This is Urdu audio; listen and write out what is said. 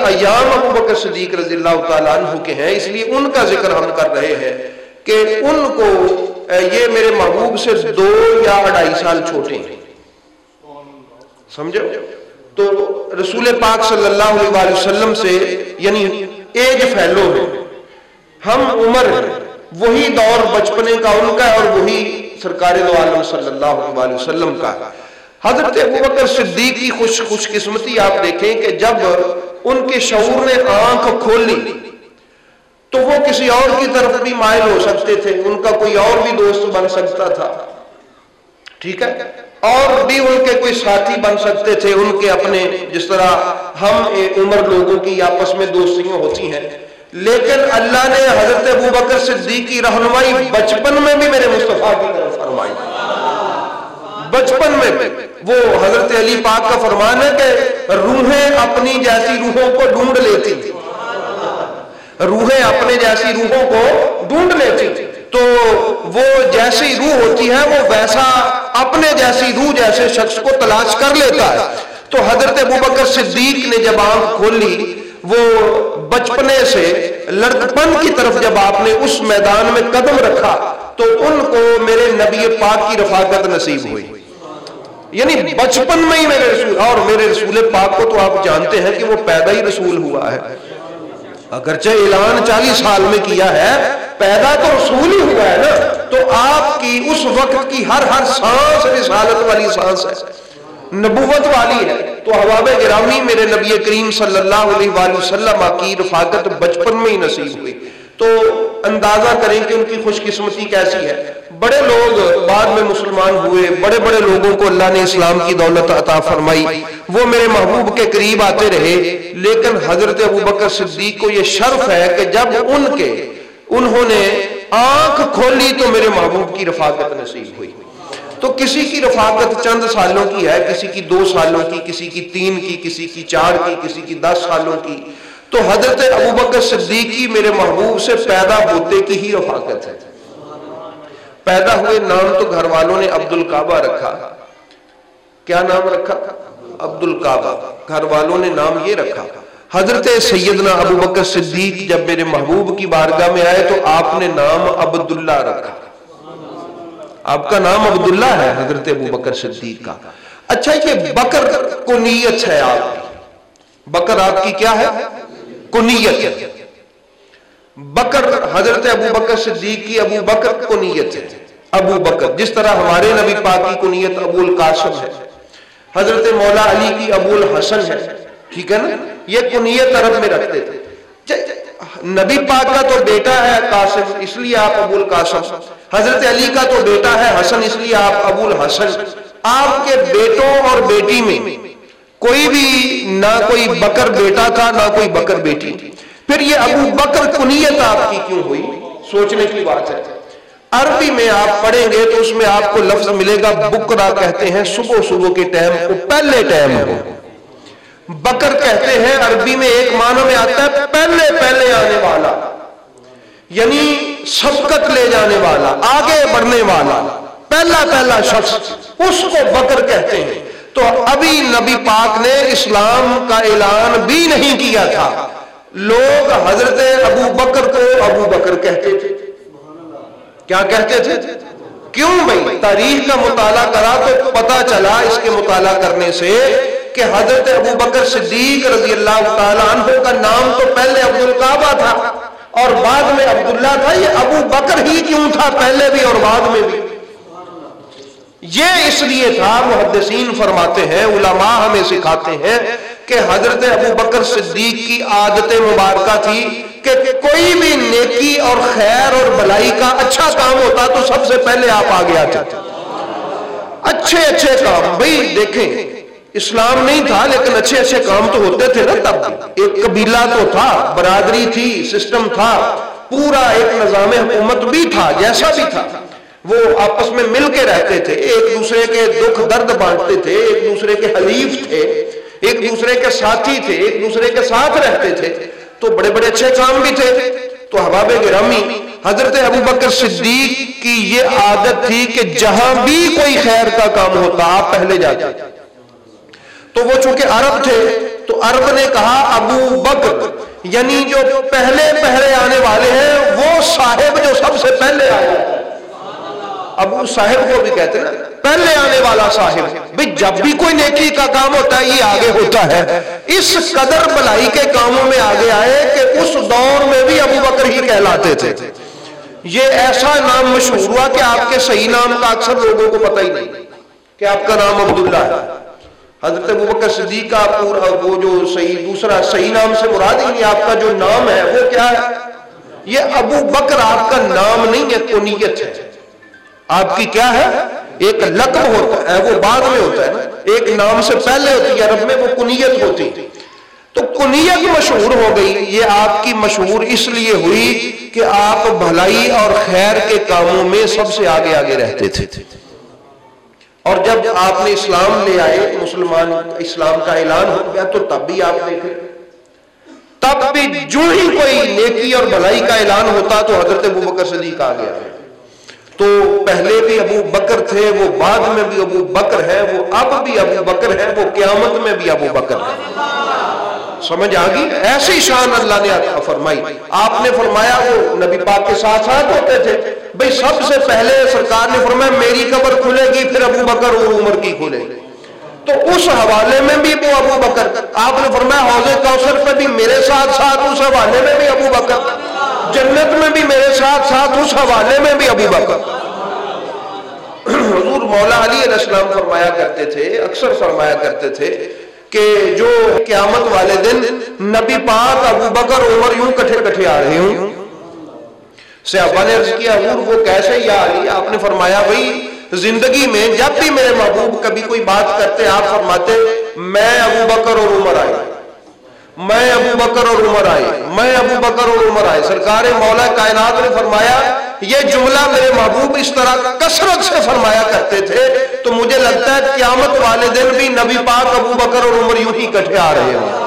ایام ابو بکر صدیق رضی اللہ تعالیٰ عنہ کے ہیں، اس لیے ان کا ذکر ہم کر رہے ہیں کہ ان کو یہ میرے محبوب سے 2 یا 2.5 سال چھوٹے ہیں، سمجھو؟ تو رسول پاک صلی اللہ علیہ وسلم سے یعنی ایج فیلو ہے، ہم عمر ہیں، وہی دور بچپنے کا ان کا ہے اور وہی سرکار دو عالم صلی اللہ علیہ وسلم کا ہے۔ حضرت ابوبکر صدیق کی خوش قسمتی آپ دیکھیں کہ جب ان کے شعور نے آنکھ کھولی تو وہ کسی اور کی طرف بھی مائل ہو سکتے تھے، ان کا کوئی اور بھی دوست بن سکتا تھا، ٹھیک ہے، اور بھی ان کے کوئی ساتھی بن سکتے تھے ان کے اپنے، جس طرح ہم عمر لوگوں کی آپس میں دوستیاں ہوتی ہیں، لیکن اللہ نے حضرت ابوبکر صدیق کی رہنمائی بچپن میں بھی میرے مصطفیٰ کی طرف فرمائی، بچپن میں بھی۔ وہ حضرت علی پاک کا فرمان ہے کہ روحیں اپنی جیسی روحوں کو ڈھونڈ لیتی تھی، روحیں اپنے جیسی روحوں کو ڈھونڈ لیتی تھی، تو وہ جیسی روح ہوتی ہے وہ ویسا اپنے جیسی روح جیسے شخص کو تلاش کر لیتا ہے۔ تو حضرت ابوبکر صدیق نے جب آنکھ کھولی، وہ بچپنے سے لڑکپن کی طرف جب آپ نے اس میدان میں قدم رکھا تو ان کو میرے نبی پاک کی رفاقت نصیب ہوئی، یعنی بچپن میں ہی میرے رسول، اور میرے رسول پاک کو تو آپ جانتے ہیں کہ وہ پیدا ہی رسول ہوا ہے، اگرچہ اعلان 40 سال میں کیا ہے، پیدا تو رسول ہی ہوا ہے نا، تو آپ کی اس وقت کی ہر سانس رسالت والی سانس ہے، نبوت والی ہے۔ تو احباب گرامی میرے نبی کریم صلی اللہ علیہ وآلہ وسلم کی رفاقت بچپن میں ہی نصیب ہوئی، تو اندازہ کریں کہ ان کی خوش قسمتی کیسی ہے۔ بڑے لوگ بعد میں مسلمان ہوئے، بڑے بڑے لوگوں کو اللہ نے اسلام کی دولت عطا فرمائی، وہ میرے محبوب کے قریب آتے رہے، لیکن حضرت ابوبکر صدیق کو یہ شرف ہے کہ جب انہوں نے آنکھ کھولی تو میرے محبوب کی رفاقت نصیب ہوئی۔ تو کسی کی رفاقت چند سالوں کی ہے، کسی کی 2 سالوں کی، کسی کی 3 کی، کسی کی 4 کی، کسی کی 10 سالوں کی، تو حضرت ابوبکر صدیق کی میرے محبوب سے پیدا ہوتے کی ہی رفاقت ہے۔ پیدا ہوئے نام تو گھر والوں نے عبد الکعبہ رکھا، کیا نام رکھا؟ عبد الکعبہ، گھر والوں نے نام یہ رکھا۔ حضرت سیدنا ابوبکر صدیق جب میرے محبوب کی بارگاہ میں آئے تو آپ نے نام عبداللہ رکھا، آپ کا نام عبداللہ ہے حضرت ابوبکر صدیق کا۔ اچھا یہ بکر کنیت ہے آپ کی، بکر آپ کی کیا ہے؟ کنیت ہے۔ بکر حضرت ابوبکر صدیق کی ابو بکر کنیت ہے، ابو بکر، جس طرح ہمارے نبی پاک کی کنیت ابو القاسم ہے، حضرت مولا علی کی ابو الحسن ہے، ٹھیک ہے نا، یہ کنیت عرب میں رکھتے تھے۔ نبی پاک کا تو بیٹا ہے قاسم، اس لیے آپ ابو القاسم، حضرت علی کا تو بیٹا ہے حسن، اس لیے آپ ابو الحسن۔ آپ کے بیٹوں اور بیٹی میں کوئی بھی نہ کوئی بکر بیٹا تھا نہ کوئی بکر بیٹی، پھر یہ ابو بکر کنیت آپ کی کیوں ہوئی؟ سوچنے کی بات ہے۔ عربی میں آپ پڑھیں گے تو اس میں آپ کو لفظ ملے گا بکرا، کہتے ہیں صبح کے ٹائم کو، پہلے ٹائم کو۔ بکر کہتے ہیں عربی میں ایک معنی میں آتا ہے پہلے آنے والا، یعنی سبقت لے جانے والا، آگے بڑھنے والا، پہلا شخص، اس کو بکر کہتے ہیں۔ تو ابھی نبی پاک نے اسلام کا اعلان بھی نہیں کیا تھا، لوگ حضرت ابو بکر کو ابو بکر کہتے تھے۔ کیا کہتے تھے؟ کیوں بھائی؟ تاریخ کا مطالعہ کرا تو پتا چلا اس کے مطالعہ کرنے سے کہ حضرت ابو بکر صدیق رضی اللہ تعالیٰ عنہ کا نام تو پہلے عبد الکعبہ تھا اور بعد میں عبداللہ تھا، یہ ابو بکر ہی کیوں تھا پہلے بھی اور بعد میں بھی؟ یہ اس لیے تھا، محدثین فرماتے ہیں، علماء ہمیں سکھاتے ہیں کہ حضرت ابو بکر صدیق کی عادت مبارکہ تھی کہ کوئی بھی نیکی اور خیر اور بھلائی کا اچھا کام ہوتا تو سب سے پہلے آپ آگے آتے تھے۔ اچھے کام، بھئی دیکھیں اسلام نہیں تھا لیکن اچھے کام تو ہوتے تھے نا، تب ایک قبیلہ تو تھا، برادری تھی، سسٹم تھا، پورا ایک نظام حکومت بھی تھا، جیسا بھی تھا، وہ آپس میں مل کے رہتے تھے، ایک دوسرے کے دکھ درد بانٹتے تھے، ایک دوسرے کے حلیف تھے، ایک دوسرے کے ساتھی تھے، ایک دوسرے کے ساتھ رہتے تھے، تو بڑے اچھے کام بھی تھے۔ تو احباب گرامی حضرت ابوبکر صدیق کی یہ عادت تھی کہ جہاں بھی کوئی خیر کا کام ہوتا آپ پہلے جاتے، تو وہ چونکہ عرب تھے تو عرب نے کہا ابو بکر یعنی جو پہلے پہلے آنے والے ہیں، وہ صاحب جو سب سے پہلے آیا، ابو صاحب کو بھی کہتے ہیں نا، پہلے آنے والا صاحب۔ بھئی جب بھی کوئی نیکی کا کام ہوتا ہے یہ آگے ہوتا ہے، اس قدر بھلائی کے کاموں میں آگے آئے کہ اس دور میں بھی ابو بکر ہی کہلاتے تھے۔ یہ ایسا نام مشہور ہوا کہ آپ کے صحیح نام کا اکثر لوگوں کو پتہ ہی نہیں کہ آپ کا نام عبداللہ ہے۔ حضرت ابوبکر صدیق کا پورا وہ جو دوسرا صحیح نام سے مراد ہی نہیں، آپ کا جو نام ہے وہ کیا ہے؟ یہ ابو بکر آپ کا نام نہیں ہے، کنیت ہے۔ آپ کی کیا ہے؟ ایک لقب ہوتا ہے، وہ بعد میں ہوتا ہے نا، ایک نام سے پہلے ہوتی ہے، عرب میں وہ کنیت ہوتی۔ تو کنیت مشہور ہو گئی۔ یہ آپ کی مشہور اس لیے ہوئی کہ آپ بھلائی اور خیر کے کاموں میں سب سے آگے آگے رہتے تھے۔ اور جب آپ نے اسلام لے آئے، مسلمان اسلام کا اعلان ہو گیا، تو تب بھی آپ دیکھیں، تب بھی جو ہی کوئی نیکی اور بھلائی کا اعلان ہوتا تو حضرت ابوبکر صدیق آ گیا۔ تو پہلے بھی ابو بکر تھے، وہ بعد میں بھی ابو بکر ہے، وہ اب بھی ابو بکر ہے، وہ قیامت میں بھی ابو بکر ہے۔ سمجھ آگئی؟ ایسی شان اللہ نے عطا فرمائی۔ آپ نے فرمایا وہ نبی پاک کے ساتھ ساتھ ہوتے تھے، بھئی سب سے پہلے سرکار نے فرمایا میری قبر کھلے گی، پھر ابو بکر اور عمر کی کھلے گی۔ تو اس حوالے میں بھی وہ ابو بکر، آپ نے فرمایا حوض کوثر پہ بھی میرے ساتھ ساتھ، اس حوالے میں بھی ابو بکر، جنت میں بھی میرے ساتھ ساتھ، اس حوالے میں بھی ابو بکر۔ حضور مولا علی علیہ السلام فرمایا کرتے تھے، اکثر فرمایا کرتے تھے کہ جو قیامت والے دن نبی پاک ابو بکر عمر یوں کٹھے کٹھے آ رہے ہوں۔ صحابہ نے عرض کیا حضور وہ کیسے یا علی؟ آپ نے فرمایا بھئی زندگی میں جب بھی میرے محبوب کبھی کوئی بات کرتے آپ فرماتے میں ابو بکر اور عمر آئے، میں ابو بکر اور عمر آئے، میں ابو بکر اور عمر آئے۔ سرکار مولا کائنات نے فرمایا یہ جملہ میرے محبوب اس طرح کثرت سے فرمایا کرتے تھے تو مجھے لگتا ہے قیامت والے دن بھی نبی پاک ابو بکر اور عمر یوں ہی کٹھے آ رہے ہیں۔